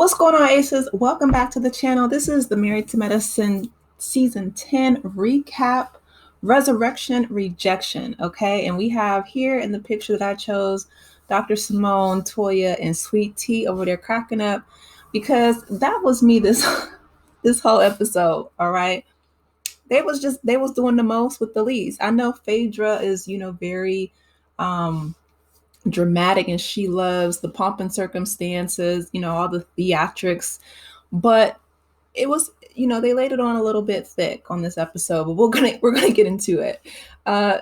What's going on, Aces? Welcome back to the channel. This is the Married to Medicine Season 10 recap, Resurrection, Rejection, okay? And we have here in the picture that I chose, Dr. Simone, Toya, and Sweet Tea over there cracking up because that was me this this whole episode, all right? They was doing the most with the least. I know Phedra is, very dramatic and she loves the pomp and circumstances, all the theatrics, but it was, they laid it on a little bit thick on this episode, but we're gonna get into it.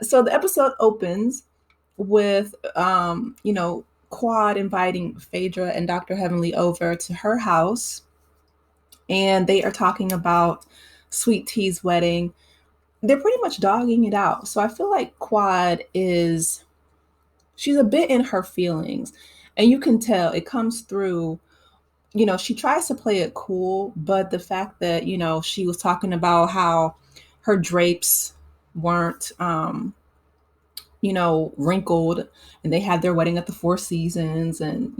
So the episode opens with Quad inviting Phedra and Dr.Heavenly over to her house, and they are talking about Sweet Tea's wedding. They're pretty much dogging it out. So I feel like Quad she's a bit in her feelings, and you can tell it comes through. She tries to play it cool, but the fact that, she was talking about how her drapes weren't, wrinkled, and they had their wedding at the Four Seasons and,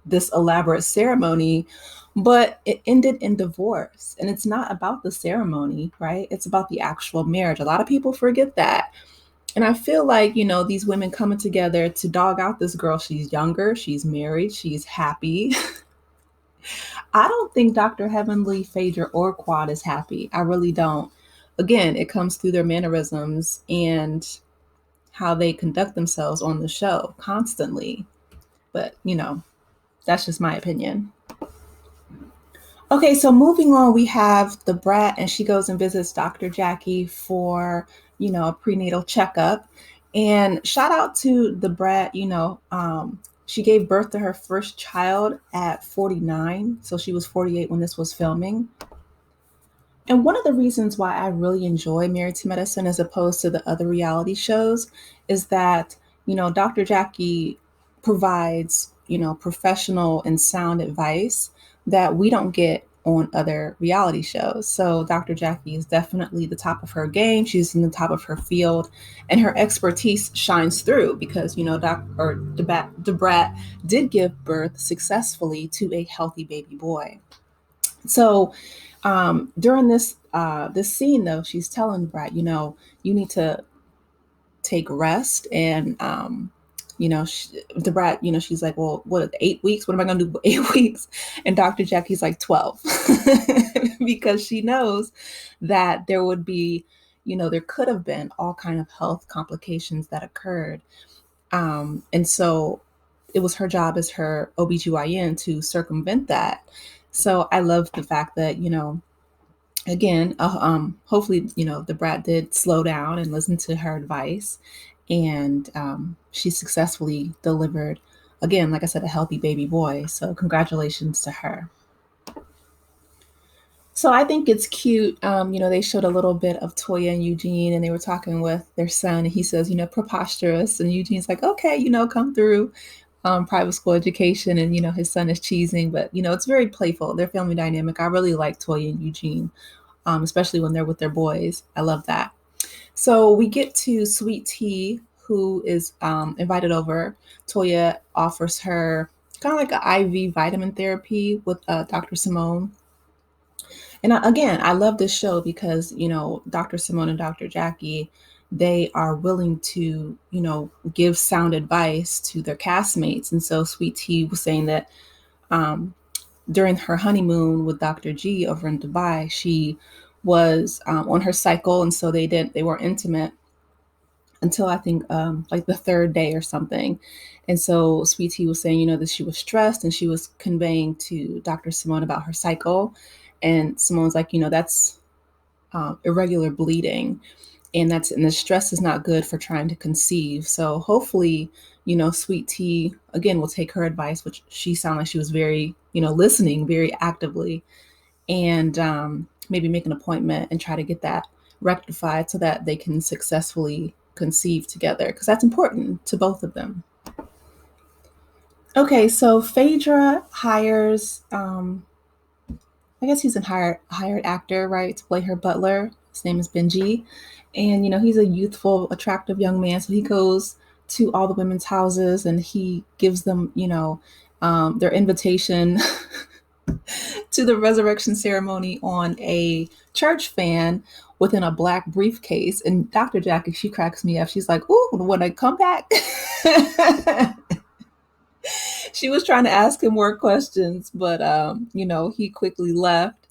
this elaborate ceremony, but it ended in divorce. And it's not about the ceremony, right? It's about the actual marriage. A lot of people forget that. And I feel like, these women coming together to dog out this girl. She's younger, she's married, she's happy. I don't think Dr. Heavenly, Phadrea, or Quad is happy. I really don't. Again, it comes through their mannerisms and how they conduct themselves on the show constantly. But, that's just my opinion. Okay, so moving on, we have the Brat, and she goes and visits Dr. Jackie for, a prenatal checkup. And shout out to the Brat, she gave birth to her first child at 49. So she was 48 when this was filming. And one of the reasons why I really enjoy Married to Medicine as opposed to the other reality shows is that, Dr. Jackie provides, professional and sound advice that we don't get on other reality shows. So Dr. Jackie is definitely the top of her game. She's in the top of her field, and her expertise shines through because, the Brat did give birth successfully to a healthy baby boy. So during this scene, though, she's telling Brat, you need to take rest, and the Brat, she's like, well, what, 8 weeks? What am I going to do for 8 weeks? And Dr. Jackie's like 12, because she knows that there would be, there could have been all kind of health complications that occurred. And so it was her job as her OBGYN to circumvent that. So I love the fact that, again, hopefully, the Brat did slow down and listen to her advice, and she successfully delivered, again, like I said, a healthy baby boy. So congratulations to her. So I think it's cute. They showed a little bit of Toya and Eugene, and they were talking with their son, and he says, preposterous. And Eugene's like, okay, come through. Private school education, and his son is cheesing, but it's very playful. Their family dynamic. I really like Toya and Eugene, especially when they're with their boys. I love that. So we get to Sweet Tea, who is invited over. Toya offers her kind of like an IV vitamin therapy with Dr. Simone. And again, I love this show because, Dr. Simone and Dr. Jackie, they are willing to, give sound advice to their castmates. And so Sweet Tea was saying that during her honeymoon with Dr. G over in Dubai, she was on her cycle. And so they weren't intimate until I think like the third day or something. And so Sweet Tea was saying, that she was stressed, and she was conveying to Dr. Simone about her cycle. And Simone's like, that's irregular bleeding. And the stress is not good for trying to conceive. So hopefully, Sweet Tea, again, will take her advice, which she sounded like she was very, listening very actively, and maybe make an appointment and try to get that rectified so that they can successfully conceive together, because that's important to both of them. Okay, so Phedra hires, I guess he's a hired actor, right, to play her butler. His name is Benji. And, he's a youthful, attractive young man. So he goes to all the women's houses and he gives them, their invitation to the resurrection ceremony on a church fan within a black briefcase. And Dr. Jackie, she cracks me up. She's like, "Ooh, when I come back." She was trying to ask him more questions, but he quickly left.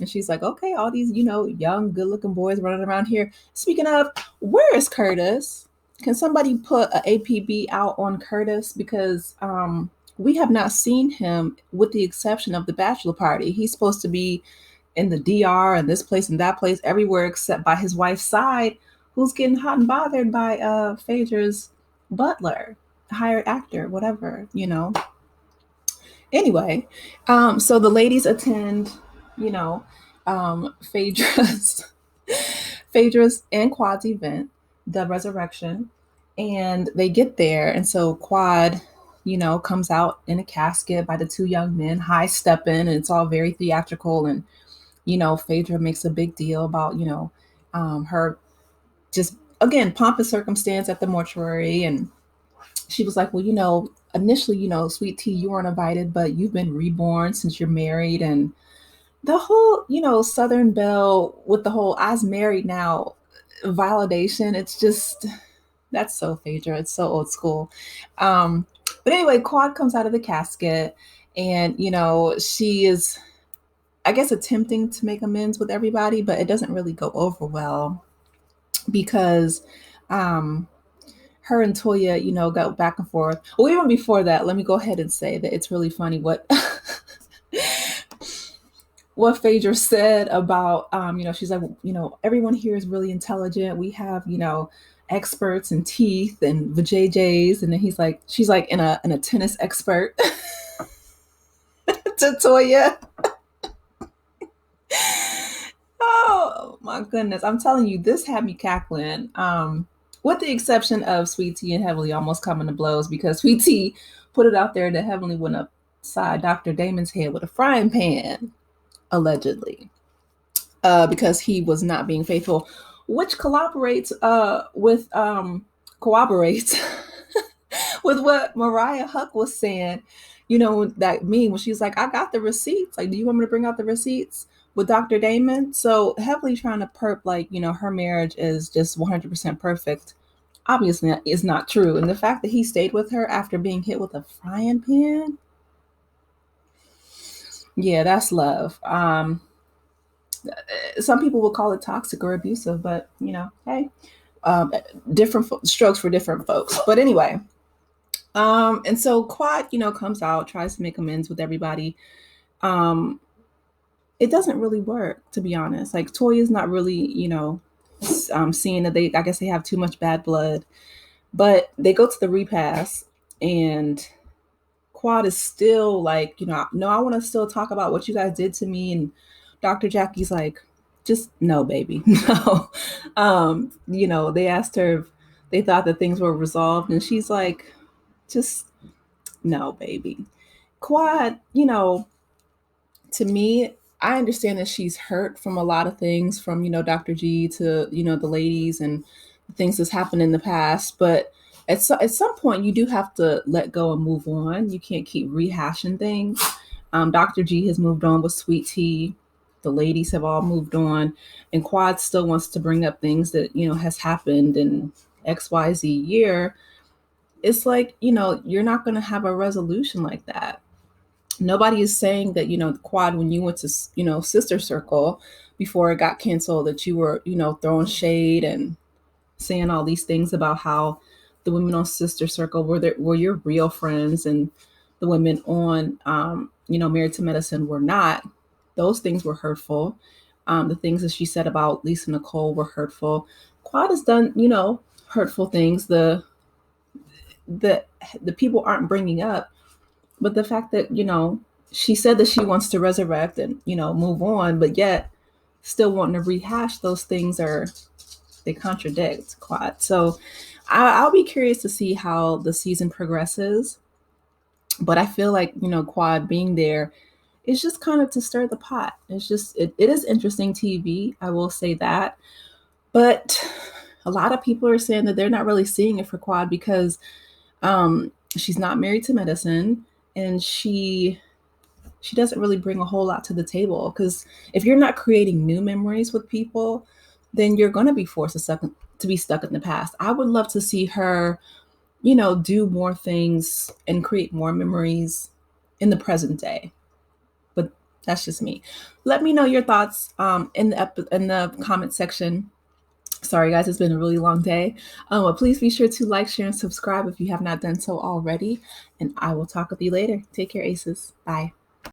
And she's like, "Okay, all these, young, good-looking boys running around here. Speaking of, where is Curtis? Can somebody put a APB out on Curtis? Because we have not seen him, with the exception of the bachelor party. He's supposed to be in the DR and this place and that place, everywhere except by his wife's side, who's getting hot and bothered by Phaedra's butler, hired actor, whatever. Anyway, so the ladies attend, Phaedra's Phaedra's and Quad's event, the resurrection, and they get there, and so Quad, comes out in a casket by the two young men, high stepping, and it's all very theatrical, and Phedra makes a big deal about her just again pomp and circumstance at the mortuary, and she was like, well, initially, Sweet Tea, you weren't invited, but you've been reborn since you're married. And the whole, Southern Belle with the whole I's married now validation. It's just, that's so Phedra. It's so old school. But anyway, Quad comes out of the casket and, she is, I guess, attempting to make amends with everybody, but it doesn't really go over well because, her and Toya, go back and forth. Well, even before that, let me go ahead and say that it's really funny what what Phedra said about, she's like, everyone here is really intelligent. We have, experts in teeth and vajayjays, and then she's like in a tennis expert to Toya. Oh my goodness, I'm telling you, this had me cackling. With the exception of Sweet Tea and Heavenly almost coming to blows because Sweet Tea put it out there that Heavenly went upside Dr. Damon's head with a frying pan, allegedly, because he was not being faithful, which corroborates with what Mariah Huck was saying, that meme when she was like, I got the receipts. Like, do you want me to bring out the receipts with Dr. Damon? So Heavily trying to perp like, her marriage is just 100% perfect. Obviously, that is not true. And the fact that he stayed with her after being hit with a frying pan, yeah, that's love. Some people will call it toxic or abusive, but hey, different strokes for different folks. But anyway, and so Quad, comes out, tries to make amends with everybody. It doesn't really work, to be honest. Like Toya's not really, seeing that I guess they have too much bad blood, but they go to the repass and Quad is still like, no, I want to still talk about what you guys did to me. And Dr. Jackie's like, just no, baby, no. They asked her if they thought that things were resolved, and she's like, just no, baby. Quad, to me, I understand that she's hurt from a lot of things, from Dr. G to the ladies and things that's happened in the past, but at some point you do have to let go and move on. You can't keep rehashing things. Dr. G has moved on with Sweet Tea. The ladies have all moved on, and Quad still wants to bring up things that has happened in XYZ year. It's like, you're not going to have a resolution like that. Nobody is saying that, Quad, when you went to, Sister Circle before it got canceled, that you were, throwing shade and saying all these things about how the women on Sister Circle were your real friends, and the women on, Married to Medicine were not. Those things were hurtful. The things that she said about Lisa Nicole were hurtful. Quad has done, hurtful things. The people aren't bringing up. But the fact that, she said that she wants to resurrect and, move on, but yet still wanting to rehash those things they contradict Quad. So I'll be curious to see how the season progresses. But I feel like, Quad being there is just kind of to stir the pot. It's just, it is interesting TV. I will say that. But a lot of people are saying that they're not really seeing it for Quad because she's not married to medicine. And she she doesn't really bring a whole lot to the table. Because if you're not creating new memories with people, then you're going to be forced to be stuck in the past. I would love to see her, do more things and create more memories in the present day. But that's just me. Let me know your thoughts in the comment section. Sorry, guys, it's been a really long day. But please be sure to like, share, and subscribe if you have not done so already. And I will talk with you later. Take care, Aces. Bye.